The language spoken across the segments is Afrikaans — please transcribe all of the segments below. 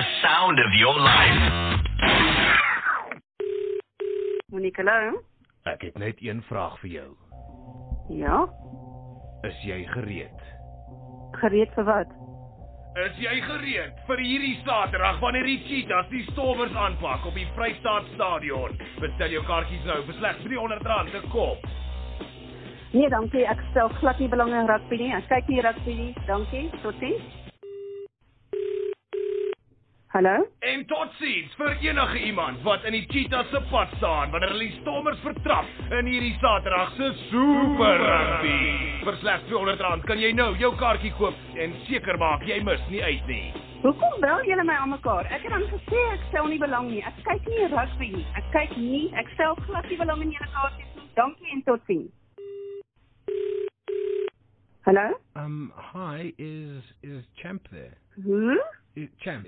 The sound of your life. Monique, hallo? Ek het net een vraag vir jou. Ja? Is jy gereed? Gereed vir wat? Is jy gereed vir hierdie Saterdag wanneer die Cheetahs die Stormers aanpak op die Vrystaat Stadion? Bestel jou kaartjies nou vir slegs R300 'n kop. Nee, dankie. Ek stel glad nie belang in rugby nie. Ek kyk nie rugby nie. Dankie. Totsiens. Hallo? En totsiens vir enige iemand wat in die Cheetahs se pad staan wanneer hulle die Stormers vertrap in hierdie Saterdag se Super Rugby. Vir slegs R200 kan jy nou jou kaartjie koop en seker maak jy mis nie uit nie. Hoekom bel julle my aan mekaar? Ek het dan gesê ek stel nie belang nie. Ek kyk nie rugby nie. Ek stel glad nie belang in julle kaartjies nie. Dankie en totsiens. Hallo? Hi, is Champ there? Who? Is Champ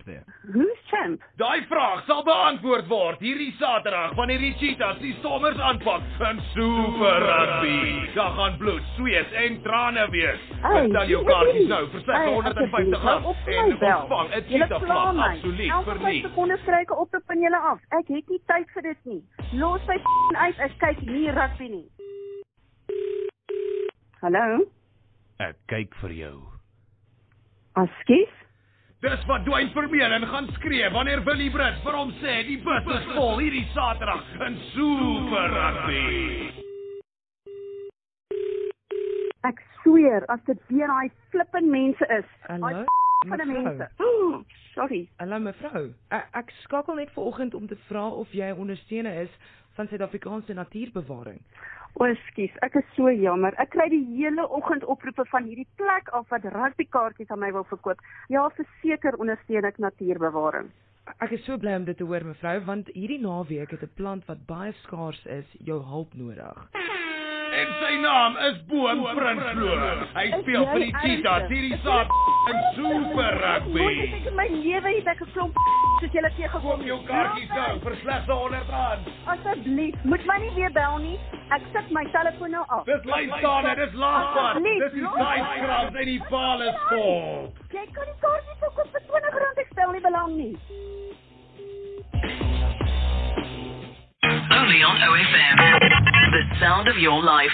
there? Who's Champ? Daai vraag sal beantwoord word hierdie Saterdag wanneer die Cheetahs die Stormers aanpak in Super Rugby. Daar gaan bloed, sweet en trane wees. Bestel jou kaartjies nou vir R650 en ontvang 'n Cheetah vlag absoluut verniet. Sekondes kry ek 'n oproep van julle af. Ek het nie tyd vir dit nie. Los my uit. Ek kyk nie rugby nie. Hallo? Ek kyk vir jou. Askies? Dis wat Dwayne Vermeulen gaan skree wanneer Willie Brits vir hom sê die bus is vol hierdie Saterdag in Super Rugby. Ek sweer, as dit weer daai flippin mense is. Hallo, van die mense. Sorry. Hallo mevrou. Ek skakel net vanoggend om te vra of jy 'n ondersteuner is van Suid-Afrikaanse natuurbewaring. O, ekskuus, ek is so jammer. Ek kry die hele oggend oproepe van hierdie plek af wat rugbykaartjies aan my wil verkoop. Ja, verseker ondersteun ek natuurbewaring. Ek is so bly om dit te hoor mevrou, want hierdie naweek het 'n plant wat baie skaars is, jou hulp nodig. En sy naam is Boom Prinsloo. Hy speel vir die Cheetahs hierdie Saterdag in Super Rugby. Nooit het ek in my lewe het ek geklomp soos julle teëgekom. Koop jou kaartjies nou vir slegs R100. Asseblief, moet my nie weer bel nie. Ek sit my telefoon nou af. Dis lyn staan en dis laagpad. Dis die Skycrabs en die Palace Sport. Jy kan die kaartjies verkoop vir R20, ek stel nie belang nie. Only on OFM. The sound of your life.